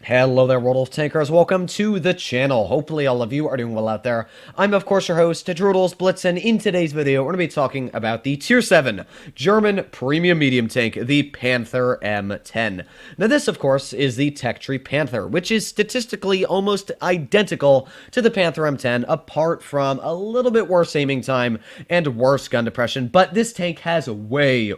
Hello there, World of Tankers. Welcome to the channel. Hopefully all of you are doing well out there. I'm, of course, your host, Tanks Blitz, and in today's video, we're going to be talking about the Tier 7 German premium medium tank, the Panther M10. Now, this, of course, is the Tech Tree Panther, which is statistically almost identical to the Panther M10, apart from a little bit worse aiming time and worse gun depression, but this tank has way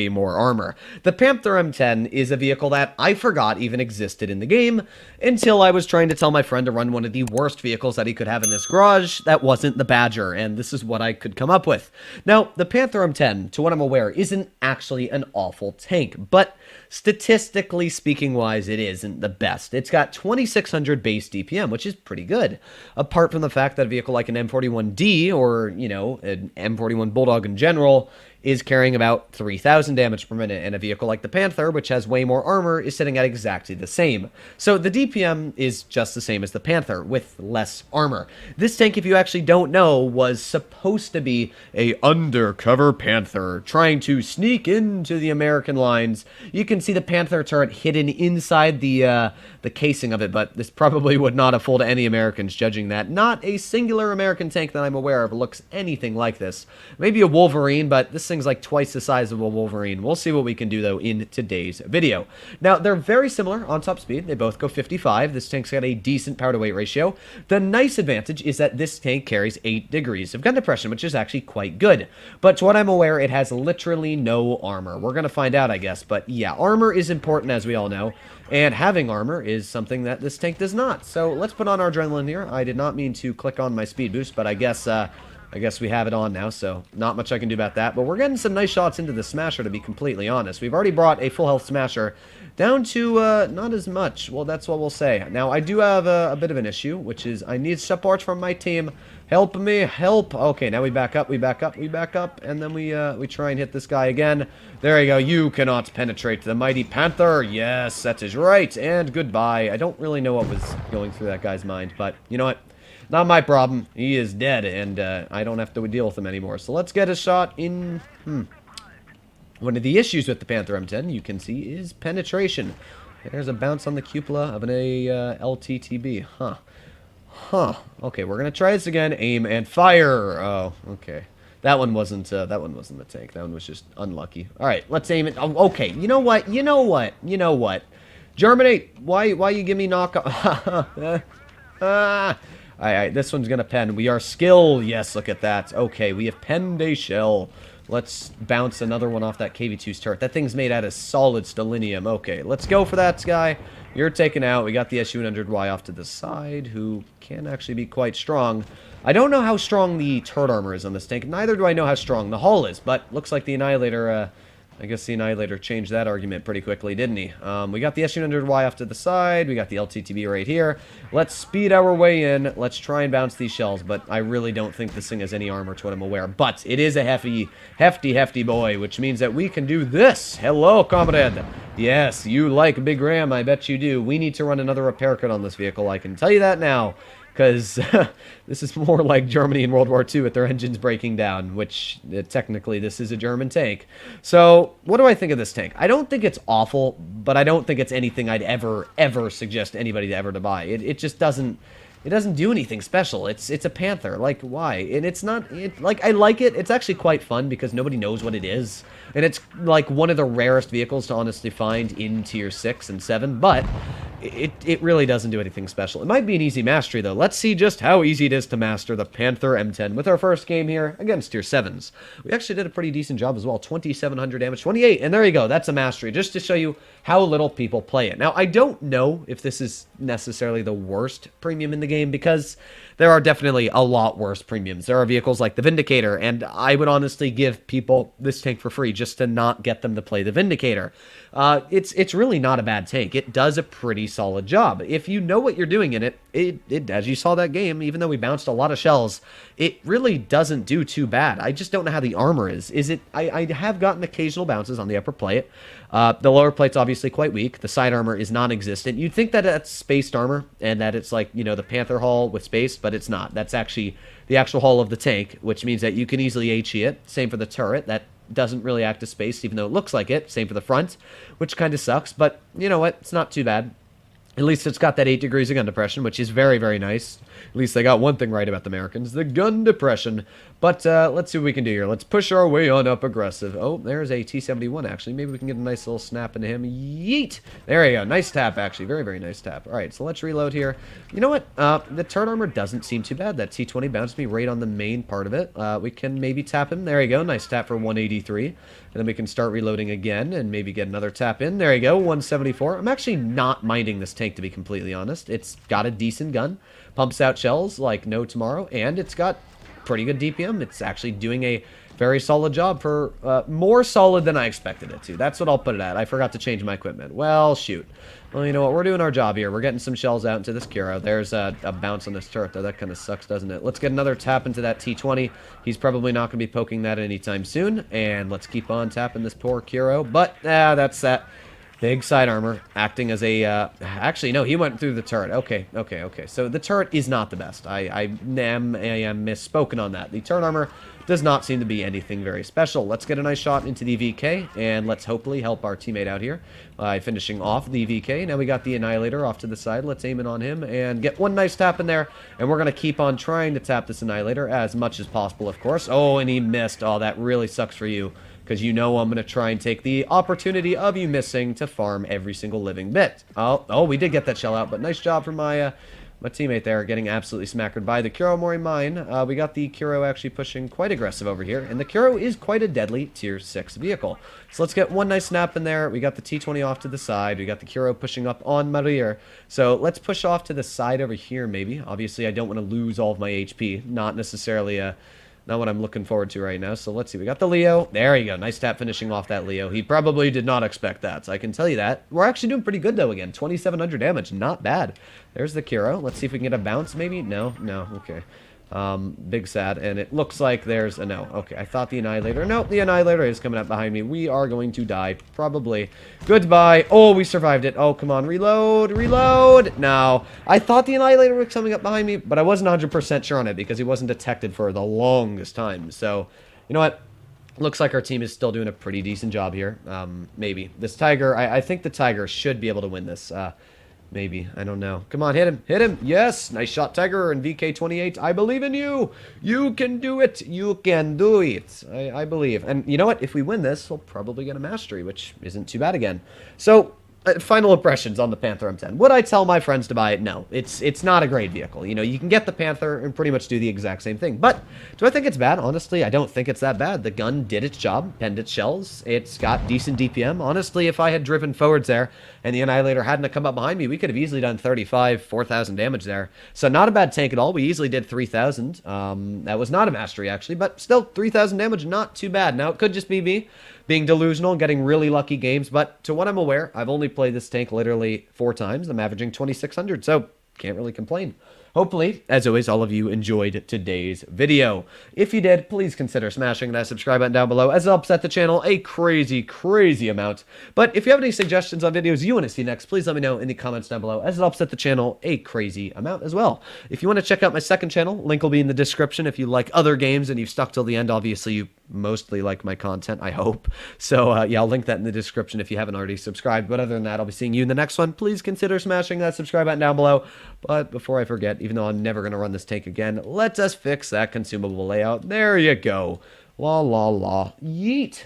more armor. The Panther M10 is a vehicle that I forgot even existed in the game, until I was trying to tell my friend to run one of the worst vehicles that he could have in his garage that wasn't the Badger, and this is what I could come up with. Now, the Panther M10, to what I'm aware, isn't actually an awful tank, but statistically speaking wise, it isn't the best. It's got 2600 base DPM, which is pretty good, apart from the fact that a vehicle like an M41D, or, you know, an M41 Bulldog in general, is carrying about 3,000 damage per minute, and a vehicle like the Panther, which has way more armor, is sitting at exactly the same. So the DPM is just the same as the Panther, with less armor. This tank, if you actually don't know, was supposed to be a undercover Panther, trying to sneak into the American lines. You can see the Panther turret hidden inside the casing of it, but this probably would not have fooled any Americans, judging that not a singular American tank that I'm aware of looks anything like this. Maybe a Wolverine, but this thing's like twice the size of a Wolverine. We'll see what we can do, though, in today's video. Now, they're very similar on top speed. They both go 55. This tank's got a decent power-to-weight ratio. The nice advantage is that this tank carries 8 degrees of gun depression, which is actually quite good. But to what I'm aware, it has literally no armor. We're going to find out, I guess. But yeah, armor is important, as we all know. And having armor is something that this tank does not. So let's put on our adrenaline here. I did not mean to click on my speed boost, but I guess we have it on now, so not much I can do about that. But we're getting some nice shots into the Smasher, to be completely honest. We've already brought a full health Smasher down to not as much. Well, that's what we'll say. Now, I do have a bit of an issue, which is I need support from my team. Help me, help. Okay, now we back up, and then we try and hit this guy again. There you go. You cannot penetrate the mighty Panther. Yes, that is right. And goodbye. I don't really know what was going through that guy's mind, but you know what? Not my problem. He is dead, and I don't have to deal with him anymore. So let's get a shot in... One of the issues with the Panther M10, you can see, is penetration. There's a bounce on the cupola of an LTTB. Okay, we're going to try this again. Aim and fire. Oh, okay. That one wasn't the tank. That one was just unlucky. All right, let's aim it. Oh, okay, you know what? Germany, why you give me knockoff? Alright, this one's gonna pen. We are skill. Yes, look at that. Okay, we have penned a shell. Let's bounce another one off that KV2's turret. That thing's made out of solid stellinium. Okay, let's go for that guy. You're taken out. We got the SU-100Y off to the side, who can actually be quite strong. I don't know how strong the turret armor is on this tank. Neither do I know how strong the hull is, but looks like the Annihilator... I guess the Annihilator changed that argument pretty quickly, didn't he? We got the SU-100Y off to the side. We got the LTTB right here. Let's speed our way in. Let's try and bounce these shells, but I really don't think this thing has any armor to what I'm aware. But it is a hefty boy, which means that we can do this. Hello, comrade. Yes, you like Big Ram. I bet you do. We need to run another repair kit on this vehicle. I can tell you that now. Because this is more like Germany in World War II with their engines breaking down, which technically this is a German tank. So what do I think of this tank? I don't think it's awful, but I don't think it's anything I'd ever suggest anybody to buy. It just doesn't... It doesn't do anything special. It's a Panther. Like, why? And it's not... like, I like it. It's actually quite fun because nobody knows what it is. And it's, like, one of the rarest vehicles to honestly find in Tier 6 and 7. But it really doesn't do anything special. It might be an easy mastery, though. Let's see just how easy it is to master the Panther M10 with our first game here against Tier 7s. We actually did a pretty decent job as well. 2,700 damage, 28. And there you go. That's a mastery, just to show you how little people play it. Now, I don't know if this is necessarily the worst premium in the game, because there are definitely a lot worse premiums. There are vehicles like the Vindicator, and I would honestly give people this tank for free just to not get them to play the Vindicator. It's really not a bad tank. It does a pretty solid job. If you know what you're doing in it, as you saw that game, even though we bounced a lot of shells, it really doesn't do too bad. I just don't know how the armor is. I have gotten occasional bounces on the upper plate. The lower plate's obviously quite weak. The side armor is non-existent. You'd think that that's spaced armor and that it's like, you know, the Panther hull with space, but it's not. That's actually the actual hull of the tank, which means that you can easily HE it. Same for the turret. That doesn't really act as spaced, even though it looks like it. Same for the front, which kind of sucks, but you know what? It's not too bad. At least it's got that 8 degrees of gun depression, which is very, very nice. At least they got one thing right about the Americans, the gun depression. But let's see what we can do here. Let's push our way on up aggressive. Oh, there's a T-71, actually. Maybe we can get a nice little snap into him. Yeet! There you go. Nice tap, actually. Very, very nice tap. All right, so let's reload here. You know what? The turret armor doesn't seem too bad. That T-20 bounced me right on the main part of it. We can maybe tap him. There you go. Nice tap for 183. And then we can start reloading again and maybe get another tap in. There you go. 174. I'm actually not minding this tank, to be completely honest. It's got a decent gun. Pumps out shells like no tomorrow. And it's got pretty good DPM. It's actually doing a very solid job for more solid than I expected it to. That's what I'll put it at. I forgot to change my equipment. Well, shoot. Well, you know what? We're doing our job here. We're getting some shells out into this Kuro. There's a bounce on this turret, though. That kind of sucks, doesn't it? Let's get another tap into that T-20. He's probably not going to be poking that anytime soon. And let's keep on tapping this poor Kuro. But, that's that. Big side armor, acting as a, actually, no, he went through the turret. Okay. So the turret is not the best. I am misspoken on that. The turret armor does not seem to be anything very special. Let's get a nice shot into the VK, and let's hopefully help our teammate out here by finishing off the VK. Now we got the Annihilator off to the side. Let's aim it on him and get one nice tap in there, and we're going to keep on trying to tap this Annihilator as much as possible, of course. Oh, and he missed. Oh, that really sucks for you, because you know I'm going to try and take the opportunity of you missing to farm every single living bit. Oh, we did get that shell out, but nice job from my teammate there, getting absolutely smackered by the Kuro Mori mine. We got the Kuro actually pushing quite aggressive over here, and the Kuro is quite a deadly tier 6 vehicle. So let's get one nice snap in there. We got the T-20 off to the side. We got the Kuro pushing up on my rear. So let's push off to the side over here, maybe. Obviously, I don't want to lose all of my HP. Not necessarily not what I'm looking forward to right now. So let's see. We got the Leo. There you go. Nice tap finishing off that Leo. He probably did not expect that, so I can tell you that. We're actually doing pretty good, though, again. 2,700 damage. Not bad. There's the Kuro. Let's see if we can get a bounce, maybe. No. Okay. Big sad, and it looks like there's a no. Okay, I thought the Annihilator. No, the Annihilator is coming up behind me. We are going to die, probably. Goodbye. Oh, we survived it. Oh, come on, reload. No, I thought the Annihilator was coming up behind me, but I wasn't 100% sure on it because he wasn't detected for the longest time. So, you know what? Looks like our team is still doing a pretty decent job here. Maybe. This Tiger, I think the Tiger should be able to win this. Maybe. I don't know. Come on, hit him. Yes. Nice shot, Tiger, and VK28. I believe in you. You can do it. You can do it. I believe. And you know what? If we win this, we'll probably get a mastery, which isn't too bad again. So, final impressions on the Panther M10. Would I tell my friends to buy it? No. It's not a great vehicle. You know, you can get the Panther and pretty much do the exact same thing. But do I think it's bad? Honestly, I don't think it's that bad. The gun did its job, penned its shells. It's got decent DPM. Honestly, if I had driven forwards there and the Annihilator hadn't come up behind me, we could have easily done 35, 4,000 damage there. So not a bad tank at all. We easily did 3,000. That was not a mastery, actually, but still 3,000 damage, not too bad. Now, it could just be me being delusional and getting really lucky games, but to what I'm aware, I've only played this tank literally 4 times. I'm averaging 2,600, so can't really complain. Hopefully, as always, all of you enjoyed today's video. If you did, please consider smashing that subscribe button down below, as it helps out the channel a crazy, crazy amount. But if you have any suggestions on videos you want to see next, please let me know in the comments down below, as it helps out the channel a crazy amount as well. If you want to check out my second channel, link will be in the description. If you like other games and you've stuck till the end, obviously you mostly like my content, I hope. So, yeah, I'll link that in the description if you haven't already subscribed. But other than that, I'll be seeing you in the next one. Please consider smashing that subscribe button down below. But before I forget, even though I'm never going to run this tank again, let us fix that consumable layout. There you go. La la la. Yeet.